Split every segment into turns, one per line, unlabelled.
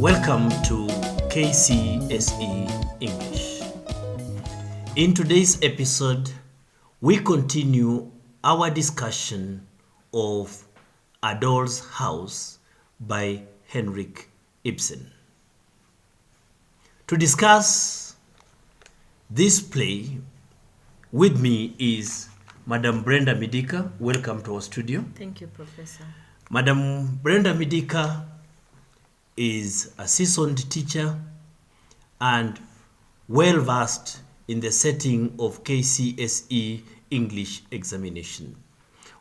Welcome to Kcse English. In today's episode, we continue our discussion of A Doll's House by Henrik Ibsen. To discuss this play with me is Madam Brenda Midika. Welcome to our studio.
Thank you, Professor.
Madam Brenda Midika is a seasoned teacher and well versed in the setting of Kcse English examination.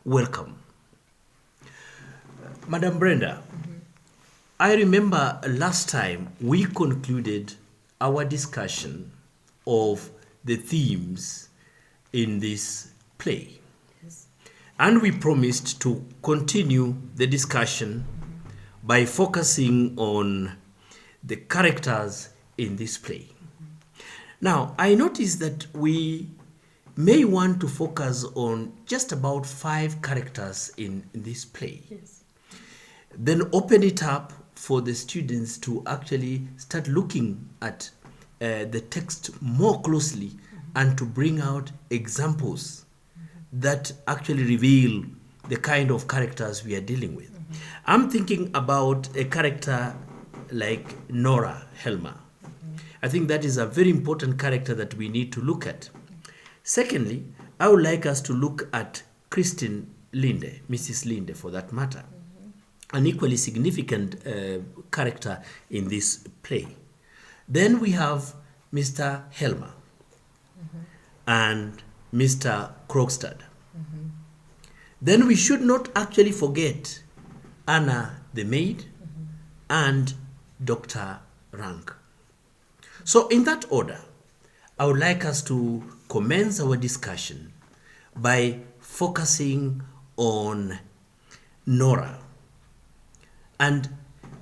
Welcome. Madam Brenda, I remember last time we concluded our discussion of the themes in this play.
Yes.
And we promised to continue the discussion by focusing on the characters in this play. Now, I noticed that we may want to focus on just about 5 characters in this play.
Yes.
Then open it up for the students to actually start looking at the text more closely and to bring out examples that actually reveal the kind of characters we are dealing with. I'm thinking about a character like Nora, Helmer. I think that is a very important character that we need to look at. Secondly, I would like us to look at Kristen Linde, Mrs. Linde for that matter, an equally significant character in this play. Then we have Mr. Helmer and Mr. Krogstad. Then we should not actually forget Anna the maid and Dr. Rank. So in that order, I would like us to commence our discussion by focusing on Nora. And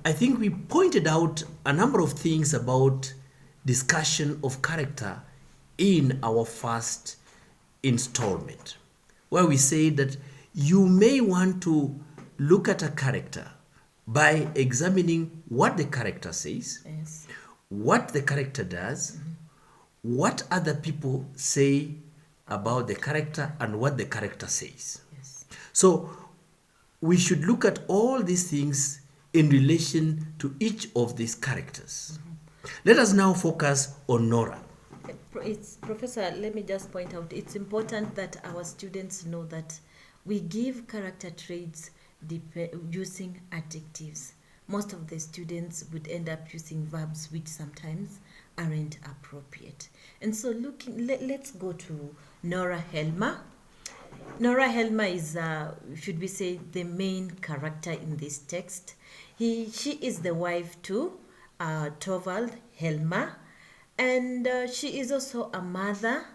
I think we pointed out a number of things about discussion of character in our first installment, where we say that you may want to look at a character by examining what the character says,
Yes.
what the character does, what other people say about the character, and what the character says.
Yes.
So we should look at all these things in relation to each of these characters. Let us now focus on Nora.
Professor, let me just point out, it's important that our students know that we give character traits using adjectives. Most of the students would end up using verbs which sometimes aren't appropriate. And so let's go to Nora Helmer. Nora Helmer is, should we say, the main character in this text. She is the wife to Torvald Helmer, and she is also a mother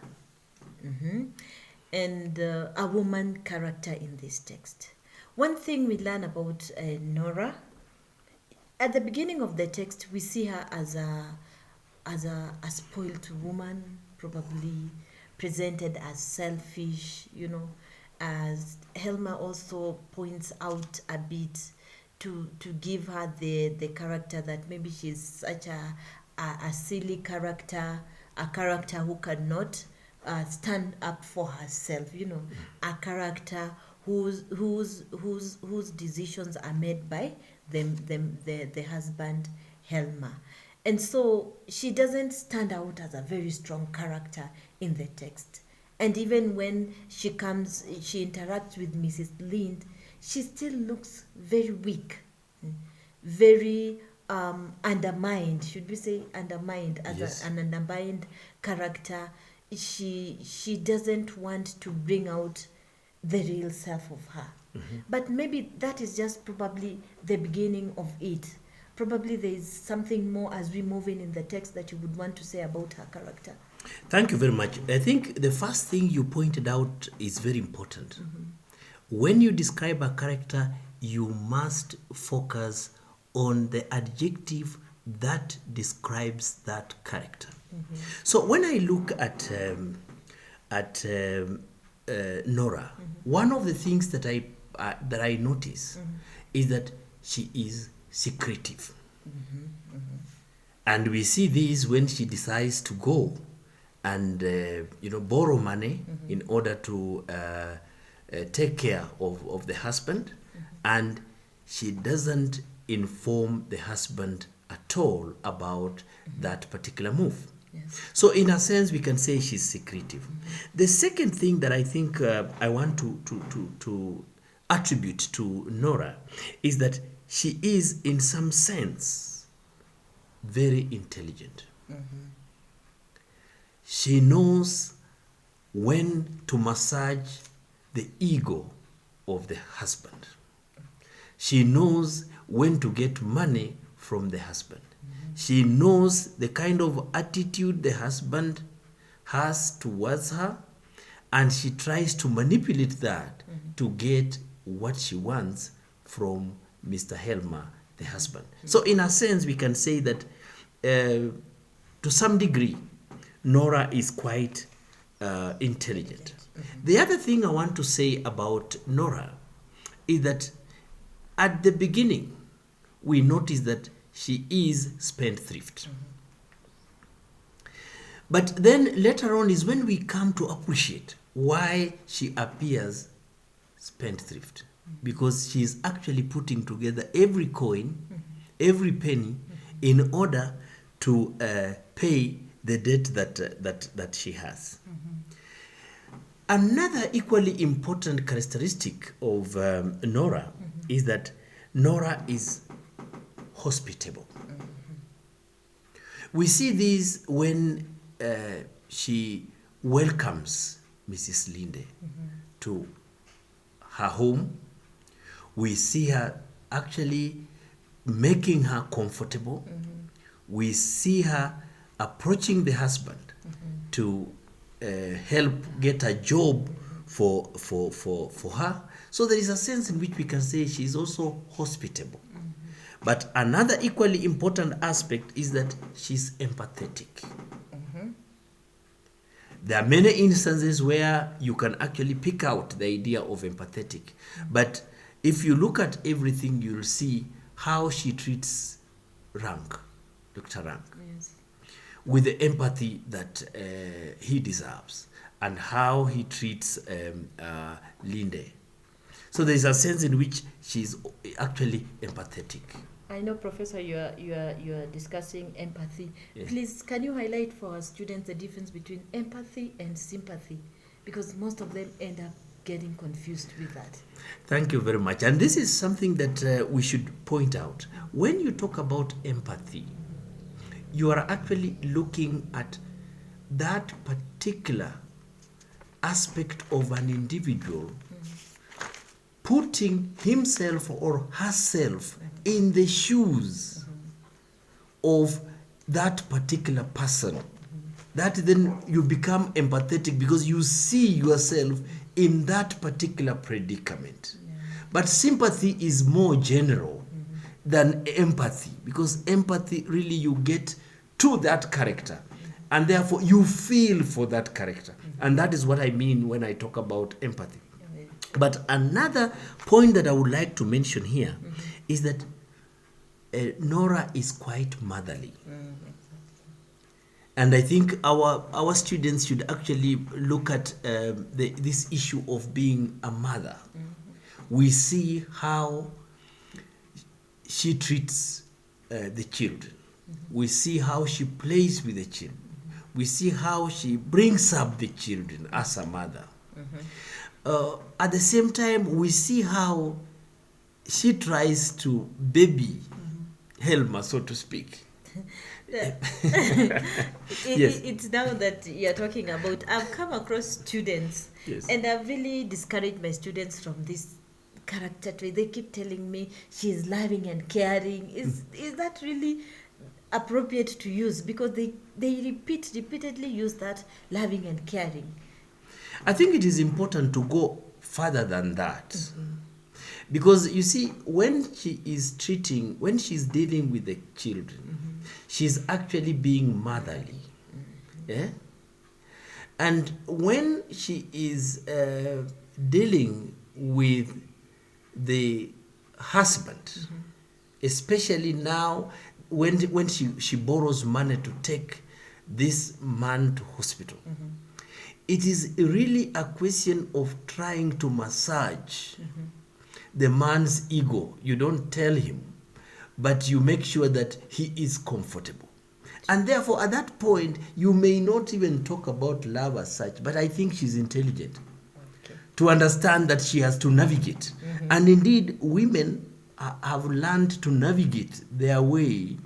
and a woman character in this text. One thing we learn about Nora, at the beginning of the text, we see her as a spoiled woman, probably presented as selfish, as Helmer also points out a bit to give her the character that maybe she's such a silly character, a character who cannot stand up for herself, a character whose decisions are made by the husband Helmer. And so she doesn't stand out as a very strong character in the text. And even when she interacts with Mrs. Linde, she still looks very weak, very undermined. Should we say undermined? As
Yes.
an undermined character, she doesn't want to bring out the real self of her. But maybe that is just probably the beginning of it. Probably there is something more as we move in the text that you would want to say about her character.
Thank you very much. I think the first thing you pointed out is very important. When you describe a character, you must focus on the adjective that describes that character. So when I look at Nora, one of the things that I notice is that she is secretive. And we see this when she decides to go and borrow money in order to take care of the husband, and she doesn't inform the husband at all about that particular move.
Yes.
So in a sense, we can say she's secretive. The second thing that I think I want to attribute to Nora is that she is, in some sense, very intelligent. She knows when to massage the ego of the husband. She knows when to get money from the husband. She knows the kind of attitude the husband has towards her, and she tries to manipulate that to get what she wants from Mr. Helmer, the husband. So in a sense, we can say that to some degree, Nora is quite intelligent. The other thing I want to say about Nora is that at the beginning, we notice that she is spendthrift. But then later on is when we come to appreciate why she appears spendthrift. Because she is actually putting together every coin, every penny, in order to pay the debt that she has. Another equally important characteristic of Nora is that Nora is hospitable. We see this when she welcomes Mrs. Linde to her home. We see her actually making her comfortable. We see her approaching the husband to help get a job for her. So there is a sense in which we can say she is also hospitable. But another equally important aspect is that she's empathetic. There are many instances where you can actually pick out the idea of empathetic. But if you look at everything, you'll see how she treats Dr. Rank,
Yes.
with the empathy that he deserves, and how he treats Linde. So there is a sense in which she's actually empathetic.
I know, Professor, you are discussing empathy.
Yes.
Please, can you highlight for our students the difference between empathy and sympathy? Because most of them end up getting confused with that.
Thank you very much. And this is something that we should point out. When you talk about empathy, you are actually looking at that particular aspect of an individual putting himself or herself in the shoes of that particular person. That then you become empathetic because you see yourself in that particular predicament. But sympathy is more general than empathy, because empathy really you get to that character, and therefore you feel for that character. And that is what I mean when I talk about empathy. But another point that I would like to mention here is that Nora is quite motherly. And I think our students should actually look at this issue of being a mother. We see how she treats the children. We see how she plays with the children. We see how she brings up the children as a mother. At the same time, we see how she tries to baby Helma, so to speak.
It's now that you're talking about, I've come across students,
Yes.
and I've really discouraged my students from this character trait. They keep telling me she's loving and caring. Is that really appropriate to use? Because they repeatedly use that loving and caring.
I think it is important to go further than that. Because you see, when she's dealing with the children, she's actually being motherly. Yeah? And when she is dealing with the husband, especially now, when she borrows money to take this man to hospital, it is really a question of trying to massage the man's ego. You don't tell him, but you make sure that he is comfortable. And therefore, at that point, you may not even talk about love as such, but I think she's intelligent to understand that she has to navigate. And indeed, women have learned to navigate their way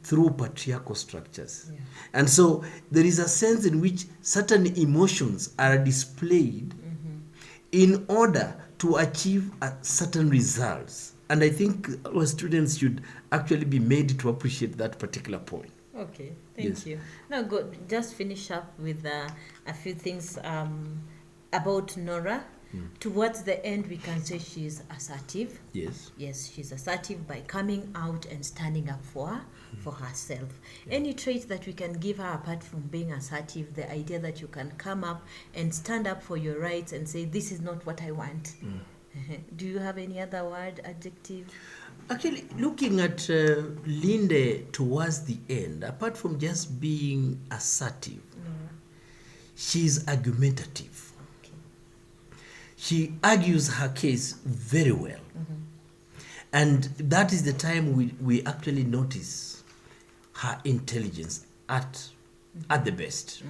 through patriarchal structures.
Yeah.
And so there is a sense in which certain emotions are displayed in order to achieve certain results. And I think our students should actually be made to appreciate that particular point.
Okay, thank you. Now, just finish up with a few things about Nora. Towards the end, we can say she is assertive.
Yes.
Yes, she's assertive by coming out and standing up for herself. Yeah. Any trait that we can give her apart from being assertive, the idea that you can come up and stand up for your rights and say, this is not what I want. Do you have any other word, adjective?
Actually, looking at Linde towards the end, apart from just being assertive, she's argumentative. She argues her case very well. And that is the time we actually notice her intelligence at the best.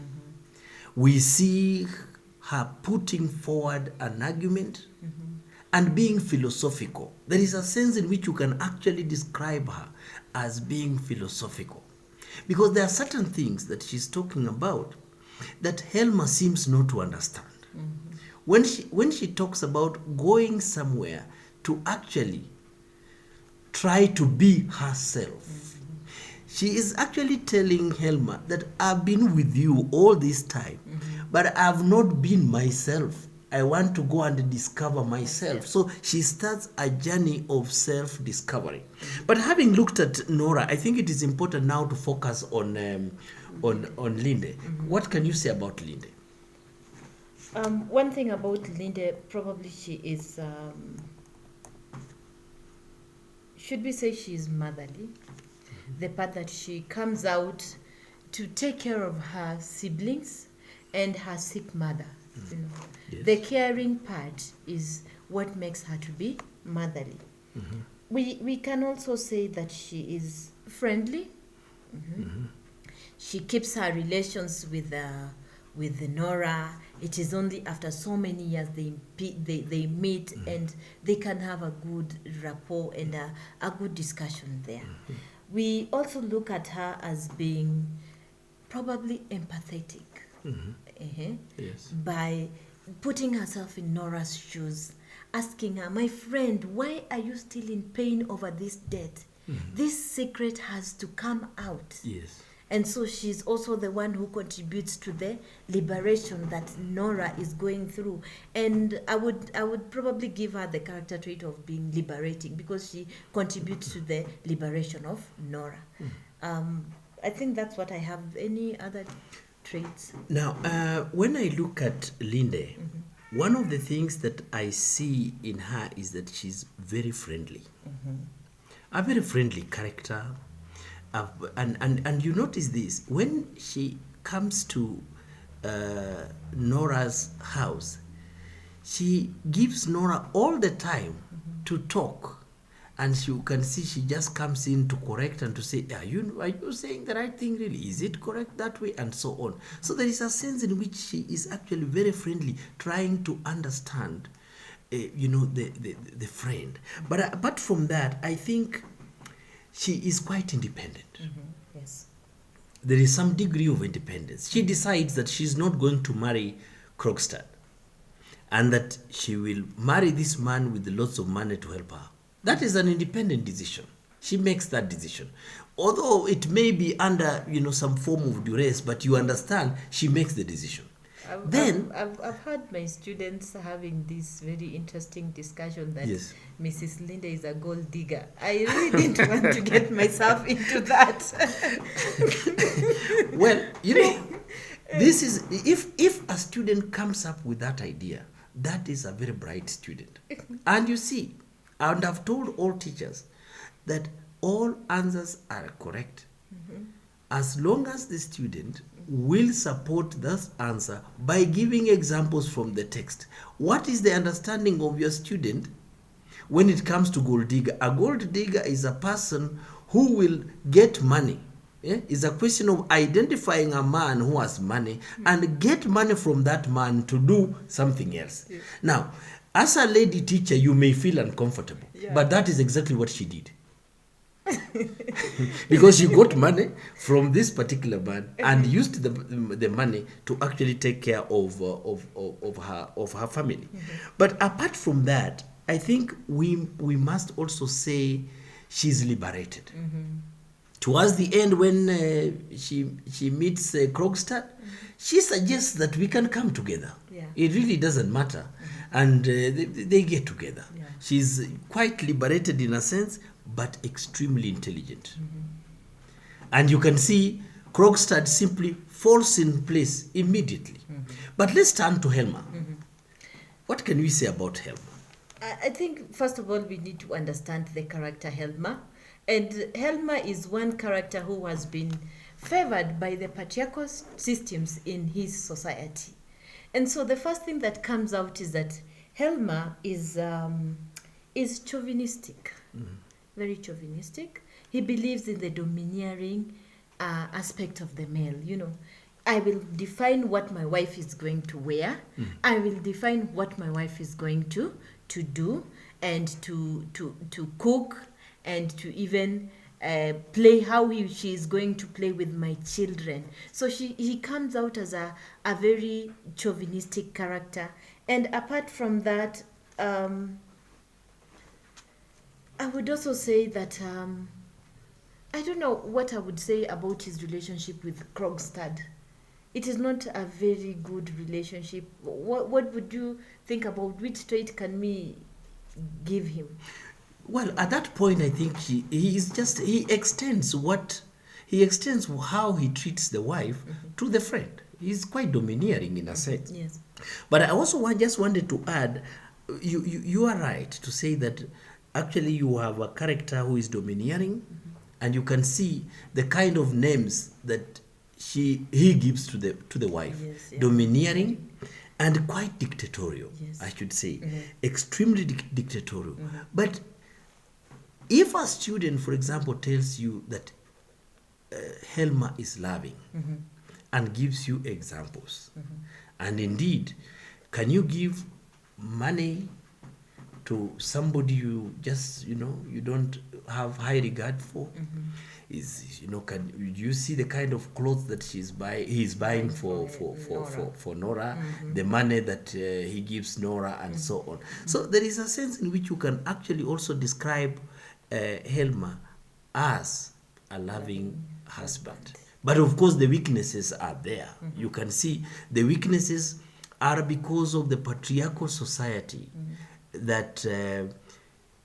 We see her putting forward an argument and being philosophical. There is a sense in which you can actually describe her as being philosophical. Because there are certain things that she's talking about that Helmer seems not to understand. When she talks about going somewhere to actually try to be herself, she is actually telling Helmer that I've been with you all this time, but I've not been myself. I want to go and discover myself. So she starts a journey of self-discovery. But having looked at Nora, I think it is important now to focus on Linde. What can you say about Linde?
One thing about Linde, probably she is, should we say she is motherly? The part that she comes out to take care of her siblings and her sick mother. You know.
Yes.
The caring part is what makes her to be motherly. We can also say that she is friendly. She keeps her relations with Nora. It is only after so many years they meet and they can have a good rapport and a good discussion there. We also look at her as being probably empathetic.
Yes.
By putting herself in Nora's shoes, asking her, my friend, why are you still in pain over this death? This secret has to come out.
Yes.
And so she's also the one who contributes to the liberation that Nora is going through. And I would probably give her the character trait of being liberating because she contributes to the liberation of Nora. I think that's what I have. Any other traits?
Now, when I look at Linde, one of the things that I see in her is that she's very friendly. A very friendly character. And you notice this, when she comes to Nora's house, she gives Nora all the time to talk. And you can see she just comes in to correct and to say, are you saying the right thing really? Is it correct that way? And so on. So there is a sense in which she is actually very friendly, trying to understand, the friend. But apart from that, I think she is quite independent.
Yes.
There is some degree of independence. She decides that she's not going to marry Krogstad and that she will marry this man with lots of money to help her. That is an independent decision. She makes that decision. Although it may be under, some form of duress, but you understand, she makes the decision.
I've heard my students having this very interesting discussion that
yes.
Mrs. Linde is a gold digger. I really didn't want to get myself into that.
Well, this is, if a student comes up with that idea, that is a very bright student. And you see, and I've told all teachers that all answers are correct, as long as the student will support that answer by giving examples from the text. What is the understanding of your student when it comes to gold digger? A gold digger is a person who will get money. It's a question of identifying a man who has money and get money from that man to do something else. Yeah. Now, as a lady teacher, you may feel uncomfortable, but that is exactly what she did. Because she got money from this particular man and used the money to actually take care of her family. But apart from that, I think we must also say she's liberated. Towards the end, when she meets Krogstad, she suggests that we can come together. Yeah. It really doesn't matter. And they get together. Yeah. She's quite liberated in a sense, but extremely intelligent. And you can see Krogstad simply falls in place immediately. But let's turn to Helmer. What can we say about Helmer?
I think, first of all, we need to understand the character Helmer. And Helmer is one character who has been favored by the patriarchal systems in his society. And so the first thing that comes out is that Helmer is chauvinistic, very chauvinistic. He believes in the domineering aspect of the male. You know, I will define what my wife is going to wear. I will define what my wife is going to do, and to cook, and to even play how she is going to play with my children. So he comes out as a very chauvinistic character. And apart from that, I would also say that I don't know what I would say about his relationship with Krogstad. It is not a very good relationship. What would you think about? Which trait can we give him?
Well, at that point, I think he extends how he treats the wife to the friend. He's quite domineering in a sense.
Yes.
But I also just wanted to add, you are right to say that actually you have a character who is domineering, and you can see the kind of names that he gives to the wife. Yes, yeah. Domineering and quite dictatorial, yes. I should say. Extremely dictatorial. But if a student, for example, tells you that Helmer is loving and gives you examples, and indeed, can you give money to somebody you just, you don't have high regard for? Can you see the kind of clothes that he's buying for Nora, the money that he gives Nora, and so on. So there is a sense in which you can actually also describe Helmer as a loving husband. But of course the weaknesses are there. You can see the weaknesses are because of the patriarchal society that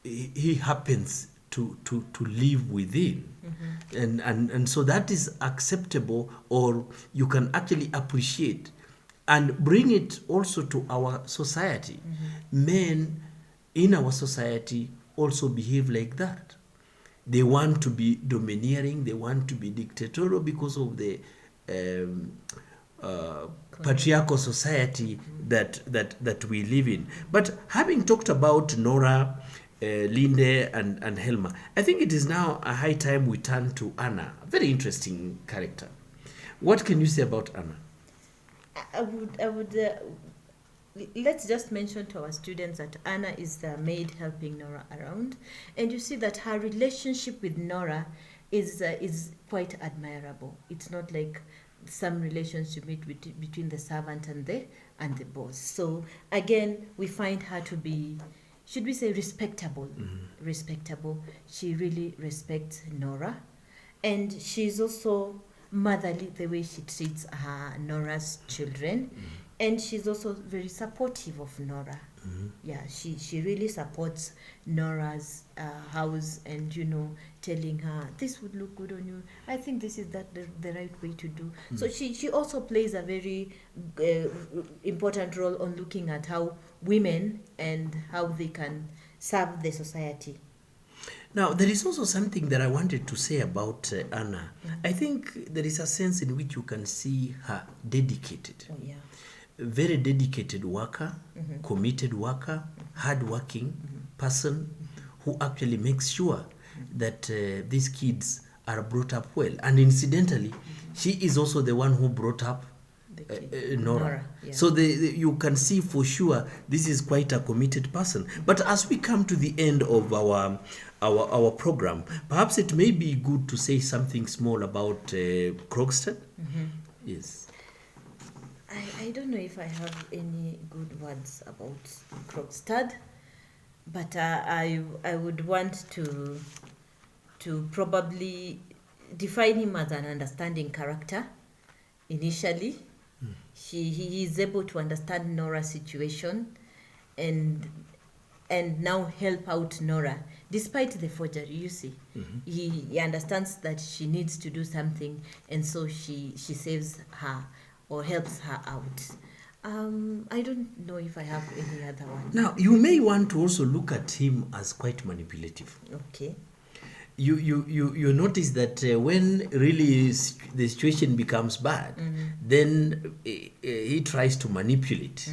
he happens to live within. And so that is acceptable, or you can actually appreciate and bring it also to our society. Men in our society also behave like that. They want to be domineering, they want to be dictatorial because of the patriarchal society that we live in. But having talked about Nora, Linde, and Helmer, I think it is now a high time we turn to Anna, a very interesting character. What can you say about Anna?
I would let's just mention to our students that Anna is the maid helping Nora around, and you see that her relationship with Nora is quite admirable. It's not like some relationship between the servant and the boss. So again, we find her to be, should we say, respectable? Respectable. She really respects Nora, and she's also motherly the way she treats Nora's children. And she's also very supportive of Nora. Yeah, she really supports Nora's house, and telling her this would look good on you. I think this is the right way to do. So she also plays a very important role on looking at how women and how they can serve the society.
Now, there is also something that I wanted to say about Anna. I think there is a sense in which you can see her dedicated.
Oh, yeah.
Very dedicated worker, committed worker, hardworking person who actually makes sure that these kids are brought up well. And incidentally, she is also the one who brought up Nora.
Yeah.
So you can see for sure this is quite a committed person. But as we come to the end of our program, perhaps it may be good to say something small about Krogstad. Yes.
I don't know if I have any good words about Krogstad, but I would want to probably define him as an understanding character initially. He is able to understand Nora's situation and now help out Nora despite the forgery. You see, he understands that she needs to do something, and so she saves her or helps her out. I don't know if I have any other one.
Now, you may want to also look at him as quite manipulative.
Okay.
You notice that when really the situation becomes bad, then he tries to manipulate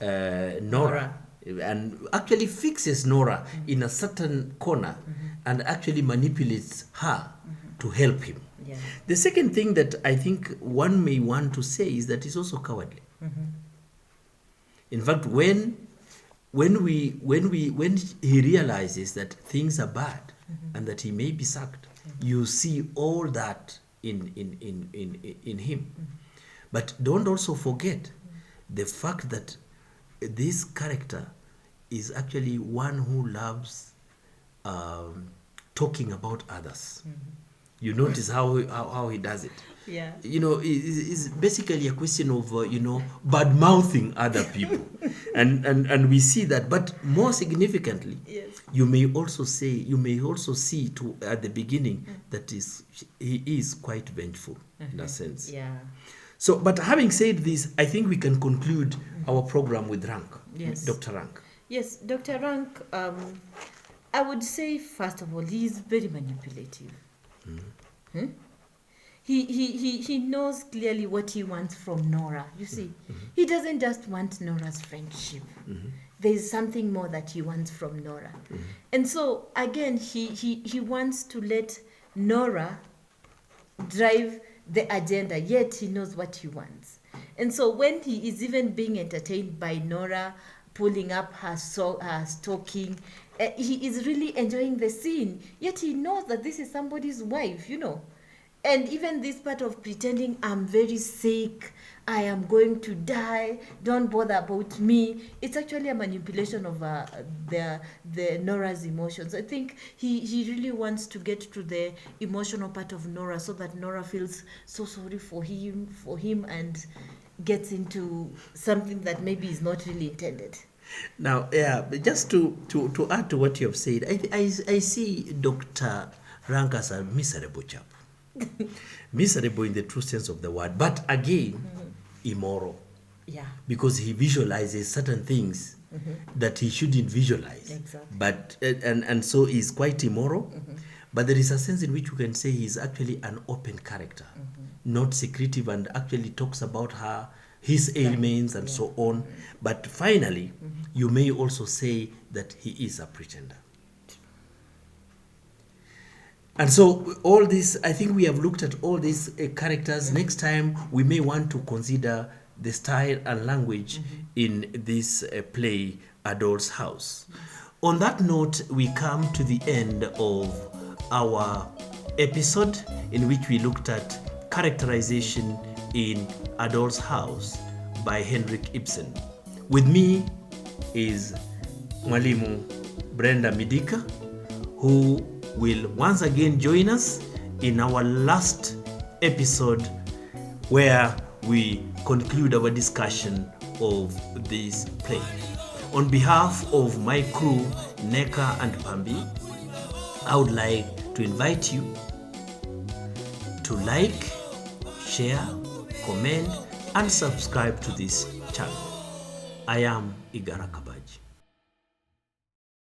Nora and actually fixes Nora in a certain corner and actually manipulates her to help him.
Yeah.
The second thing that I think one may want to say is that he's also cowardly. In fact, when he realizes that things are bad and that he may be sacked, you see all that in him. But don't also forget the fact that this character is actually one who loves talking about others. You notice how he does it.
Yeah.
It's basically a question of bad mouthing other people, and we see that. But more significantly,
Yes.
you may also see at the beginning that he is quite vengeful in a sense.
Yeah.
So, but having said this, I think we can conclude our program with Rank.
Yes.
Dr. Rank.
Yes, Dr. Rank. I would say first of all, he is very manipulative. He knows clearly what he wants from Nora. You see, he doesn't just want Nora's friendship. There is something more that he wants from Nora. And so, again, he wants to let Nora drive the agenda, yet he knows what he wants. And so when he is even being entertained by Nora, pulling up her stocking, he is really enjoying the scene, yet he knows that this is somebody's wife, And even this part of pretending, I'm very sick, I am going to die, don't bother about me, it's actually a manipulation of the Nora's emotions. I think he really wants to get to the emotional part of Nora so that Nora feels so sorry for him and gets into something that maybe is not really intended.
Now, but just to add to what you have said, I see Dr. Rank as a miserable chap. Miserable in the true sense of the word, but again, immoral.
Yeah.
Because he visualizes certain things that he shouldn't visualize.
Exactly.
But and so he's quite immoral. But there is a sense in which you can say he's actually an open character, not secretive, and actually talks about his ailments and so on. But finally, you may also say that he is a pretender. And so all this, I think we have looked at all these characters. Next time, we may want to consider the style and language in this play, Adol's House. On that note, we come to the end of our episode in which we looked at Characterization in Adol's House by Henrik Ibsen. With me is Mwalimu Brenda Midika, who will once again join us in our last episode where we conclude our discussion of this play. On behalf of my crew, Neka and Pambi, I would like to invite you to like, share, comment, and subscribe to this channel. I am Igara Kappa.